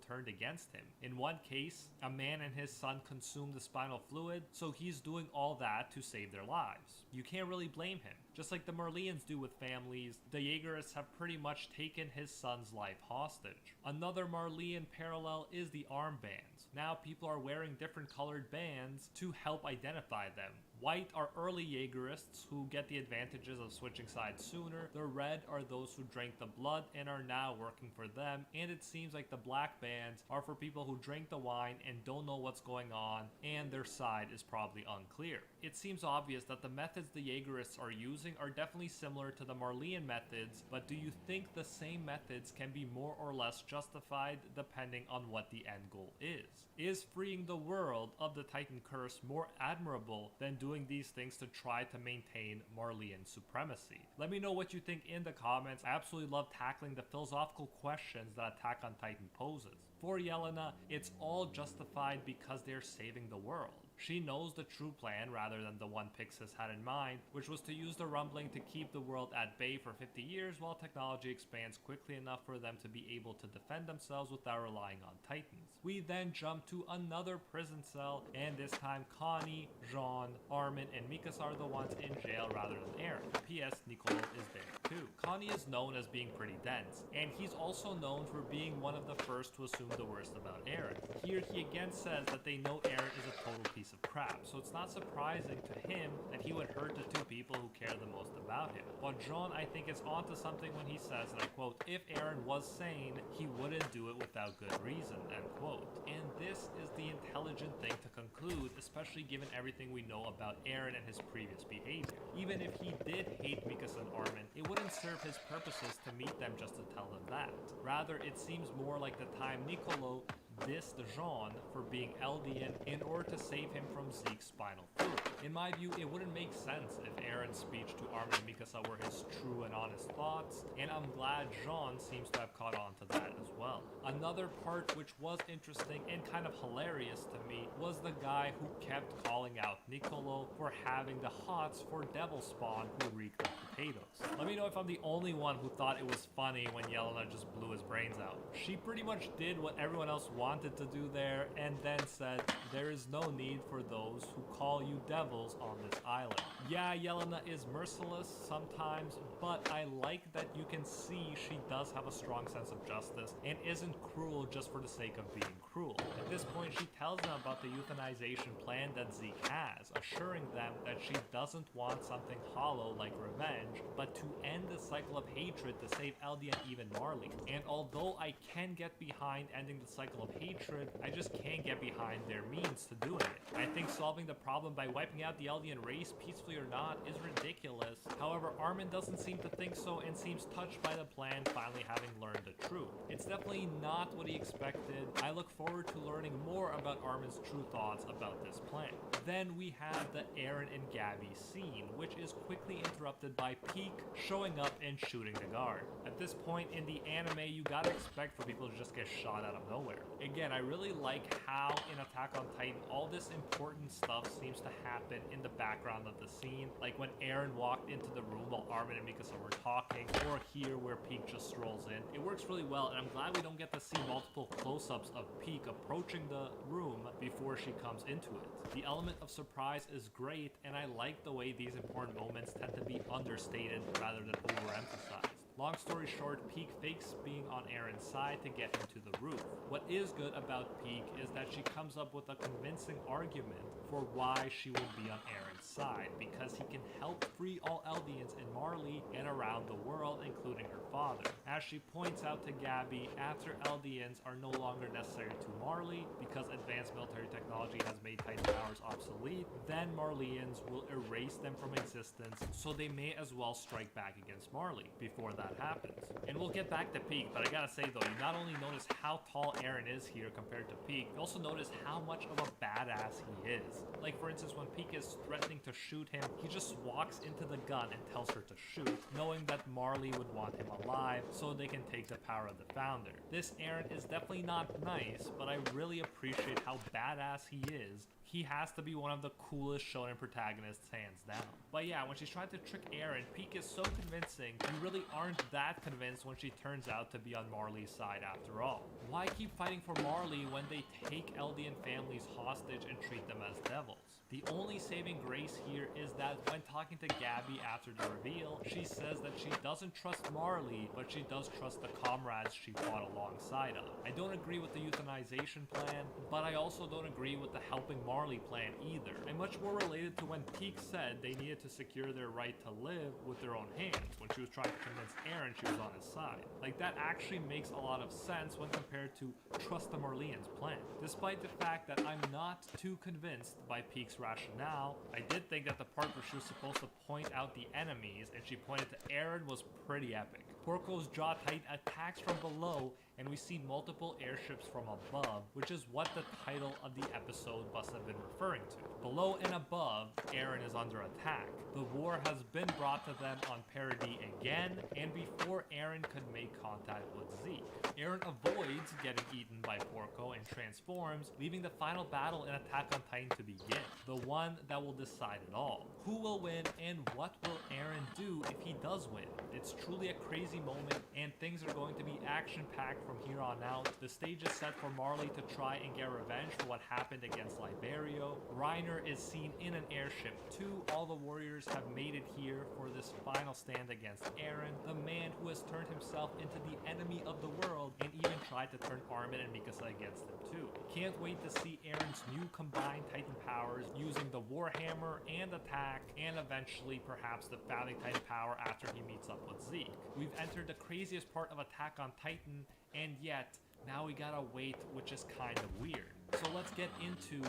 turned against him. In one case, a man and his son consumed the spinal fluid, so he's doing all that to save their lives. You can't really blame him. Just like the Marleyans do with families, the Jaegerists have pretty much taken his son's life hostage. Another Marleyan parallel is the armbands. Now people are wearing different colored bands to help identify them. White are early Jaegerists who get the advantages of switching sides sooner. The red are those who drank the blood and are now working for them. And it seems like the black bands are for people who drink the wine and don't know what's going on, and their side is probably unclear. It seems obvious that the methods the Jaegerists are using are definitely similar to the Marleyan methods, but do you think the same methods can be more or less justified depending on what the end goal is? Is freeing the world of the Titan curse more admirable than doing these things to try to maintain Marleyan supremacy? Let me know what you think in the comments. I absolutely love tackling the philosophical questions that Attack on Titan poses. For Yelena, it's all justified because they're saving the world. She knows the true plan rather than the one Pixis had in mind, which was to use the rumbling to keep the world at bay for 50 years while technology expands quickly enough for them to be able to defend themselves without relying on Titans. We then jump to another prison cell, and this time Connie, Jean, Armin, and Mikasa are the ones in jail rather than Eren. P.S. Nicolo is there too. Connie is known as being pretty dense, and he's also known for being one of the first to assume the worst about Eren. Here he again says that they know Eren is a total piece of crap, so it's not surprising to him that he would hurt the two people who care the most about him. But Jean, I think, is onto something when he says, and I quote, "If Eren was sane, he wouldn't do it without good reason," end quote. And this is the intelligent thing to conclude, especially given everything we know about Eren and his previous behavior. Even if he did hate Mikasa and Armin, it wouldn't serve his purposes to meet them just to tell them that. Rather, it seems more like the time Nicolo dissed Jean for being Eldian in order to save him from Zeke's spinal fluid. In my view, it wouldn't make sense if Eren's speech to Armin and Mikasa were his true and honest thoughts, and I'm glad Jean seems to have caught on to that as well. Another part which was interesting and kind of hilarious to me was the guy who kept calling out Nicolo for having the hots for Devil Spawn who reeked of potatoes. Let me know if I'm the only one who thought it was funny when Yelena just blew his brains out. She pretty much did what everyone else wanted to do there and then said, "There is no need for those who call you devils on this island." Yeah, Yelena is merciless sometimes, but I like that you can see she does have a strong sense of justice and isn't cruel just for the sake of being cruel. At this point, she tells them about the euthanization plan that Zeke has, assuring them that she doesn't want something hollow like revenge, but to end the cycle of hatred to save Eldia and even Marley. And although I can get behind ending the cycle of hatred, I just can't get behind their means to doing it. I think solving the problem by wiping out the Eldian race, peacefully or not, is ridiculous. However, Armin doesn't seem to think so and seems touched by the plan, finally having learned the truth. It's definitely not what he expected. I look forward to learning more about Armin's true thoughts about this plan. Then we have the Eren and Gabby scene, which is quickly interrupted by Peak showing up and shooting the guard. At this point in the anime, you gotta expect for people to just get shot out of nowhere. Again, I really like how in Attack on Titan, all this important stuff seems to happen in the background of the scene, like when Eren walked into the room while Armin and Mikasa were talking, or here where Peak just strolls in. It works really well, and I'm glad we don't get to see multiple close-ups of Peak approaching the room before she comes into it. The element of surprise is great, and I like the way these important moments tend to be understated rather than overemphasized. Long story short, Peak fakes being on Eren's side to get him to the roof. What is good about Peak is that she comes up with a convincing argument for why she would be on Eren's side, because he can help free all Eldians in Marley and around the world, including her father. As she points out to Gabby, after Eldians are no longer necessary to Marley because advanced military technology has made Titan powers obsolete, then Marleyans will erase them from existence, so they may as well strike back against Marley before that happens. And we'll get back to Peak, but I gotta say though, you not only notice how tall Eren is here compared to Peak, you also notice how much of a badass he is. Like for instance, when Peak is threatening to shoot him, he just walks into the gun and tells her to shoot, knowing that Marley would want him alive so they can take the power of the founder. This Eren is definitely not nice, but I really appreciate how badass he is, He has to be one of the coolest shonen protagonists, hands down. But yeah, when she's trying to trick Eren, Pieck is so convincing, you really aren't that convinced when she turns out to be on Marley's side after all. Why keep fighting for Marley when they take Eldian families hostage and treat them as devils? The only saving grace here is that when talking to Gabby after the reveal, she says that she doesn't trust Marley, but she does trust the comrades she fought alongside of. I don't agree with the euthanization plan, but I also don't agree with the helping Marley plan either. I'm much more related to when Pieck said they needed to secure their right to live with their own hands when she was trying to convince Eren she was on his side. Like, that actually makes a lot of sense when compared to trust the Marleyans plan. Despite the fact that I'm not too convinced by Pieck's rationale, I did think that the part where she was supposed to point out the enemies and she pointed to Eren was pretty epic. Porco's Jaw Titan attacks from below, and we see multiple airships from above, which is what the title of the episode must have been referring to. Below and above, Eren is under attack. The war has been brought to them on Paradis again, and before Eren could make contact with Zeke. Eren avoids getting eaten by Porco and transforms, leaving the final battle in Attack on Titan to begin. The one that will decide it all. Who will win, and what will Eren do if he does win? It's truly a crazy moment, and things are going to be action-packed from here on out. The stage is set for Marley to try and get revenge for what happened against Liberio. Reiner is seen in an airship too. All the warriors have made it here for this final stand against Eren, the man who has turned himself into the enemy of the world and even tried to turn Armin and Mikasa against him too. Can't wait to see Eren's new combined Titan powers using the Warhammer and attack, and eventually perhaps the founding Titan power after he meets up with Zeke. We've entered the craziest part of Attack on Titan, and yet now we gotta wait, which is kind of weird. So let's get into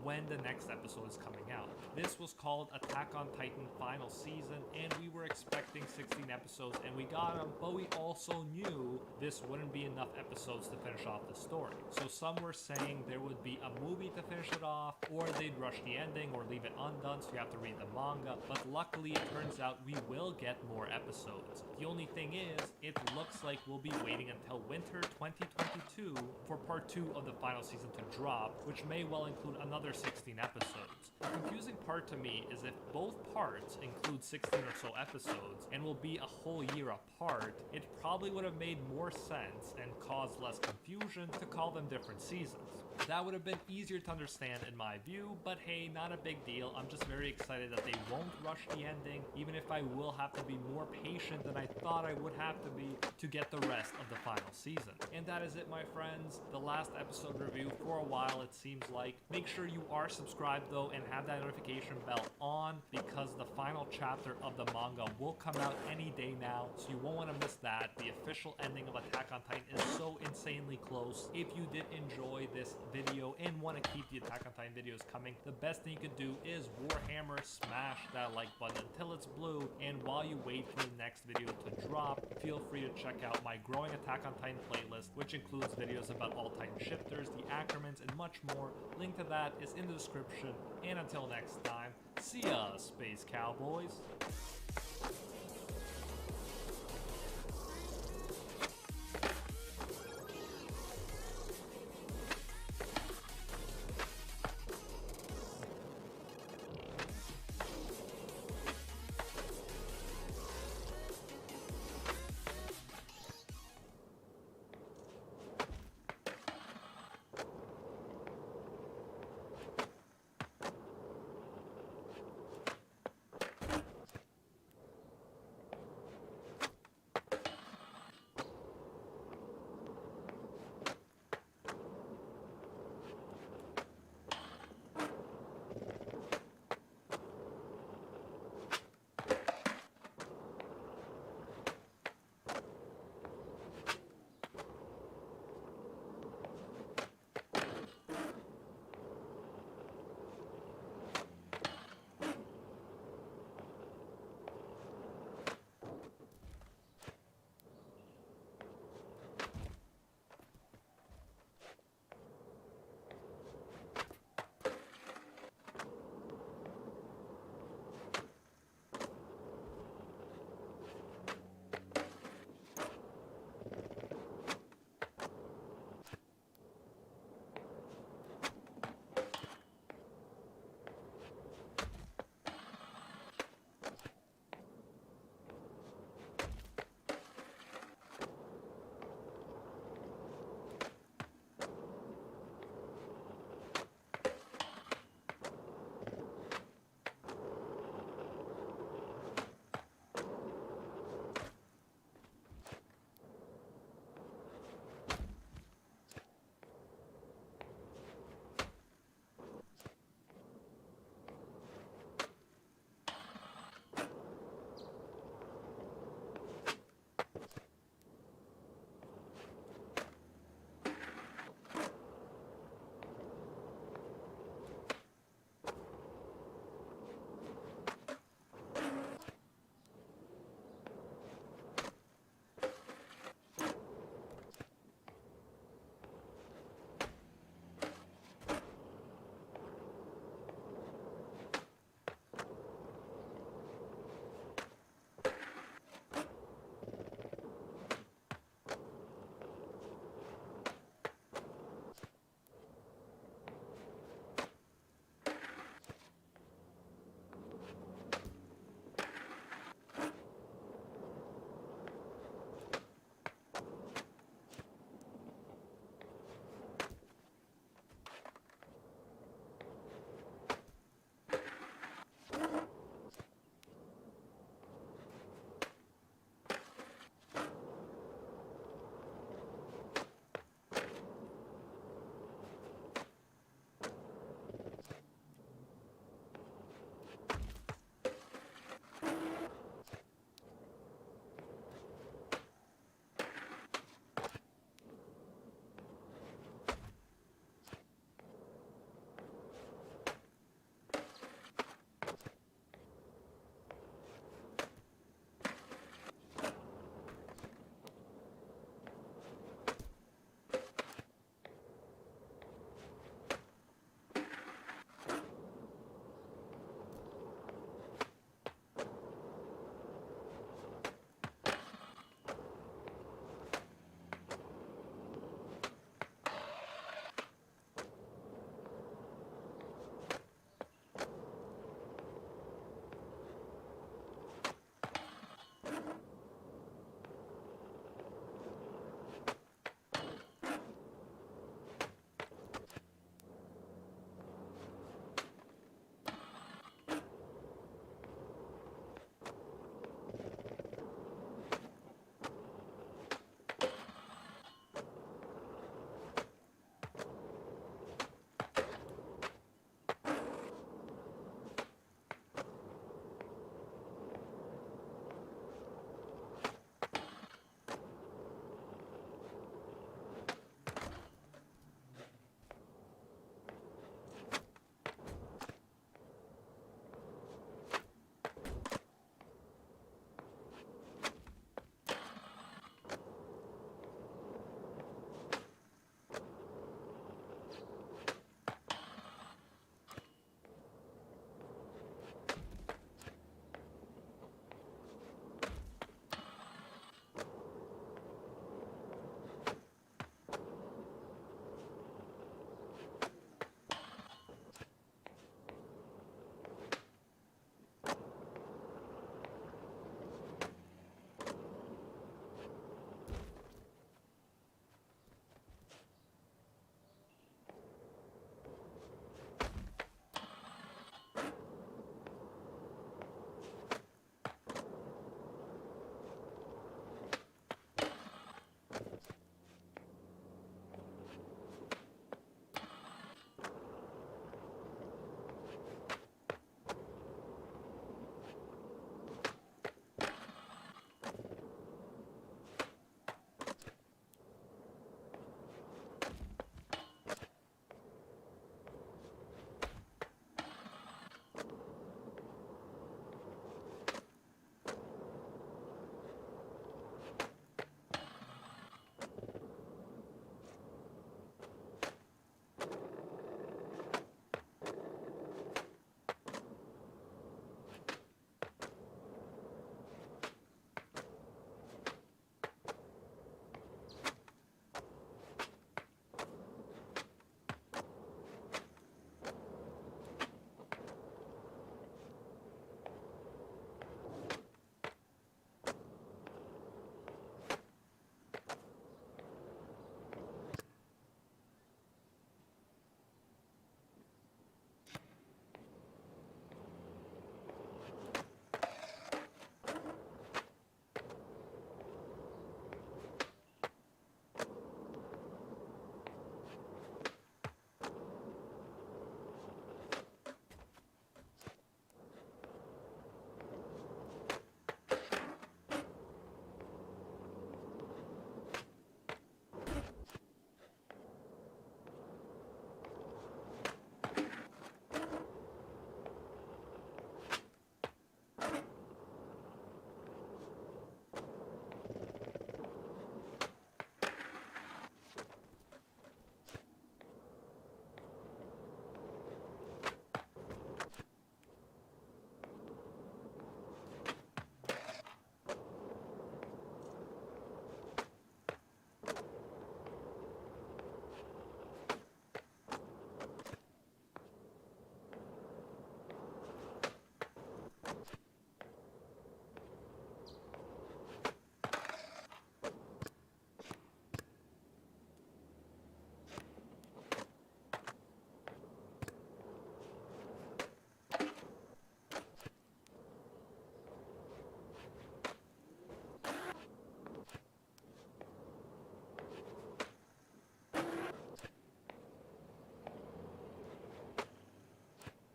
when the next episode is coming out. This was called Attack on Titan Final Season, and we were expecting 16 episodes, and we got them, but we also knew this wouldn't be enough episodes to finish off the story. So some were saying there would be a movie to finish it off, or they'd rush the ending, or leave it undone, so you have to read the manga. But luckily, it turns out we will get more episodes. The only thing is, it looks like we'll be waiting until winter 2022 for part 2 of the final season to drop, which may well include another 16 episodes. The confusing part to me is if both parts include 16 or so episodes and will be a whole year apart, it probably would have made more sense and caused less confusion to call them different seasons. That would have been easier to understand in my view, but hey, not a big deal. I'm just very excited that they won't rush the ending, even if I will have to be more patient than I thought I would have to be to get the rest of the final season. And that is it, my friends. The last episode review for a while, it seems like. Make sure you are subscribed though and have that notification bell on, because the final chapter of the manga will come out any day now, so you won't want to miss that. The official ending of Attack on Titan is so insanely close. If you did enjoy this video and want to keep the Attack on Titan videos coming, the best thing you could do is Warhammer smash that like button until it's blue, and while you wait for the next video to drop, feel free to check out my growing Attack on Titan playlist, which includes videos about all Titan shifters, the Ackermans, and much more. Link to that is in the description, and until next time, see ya, Space Cowboys!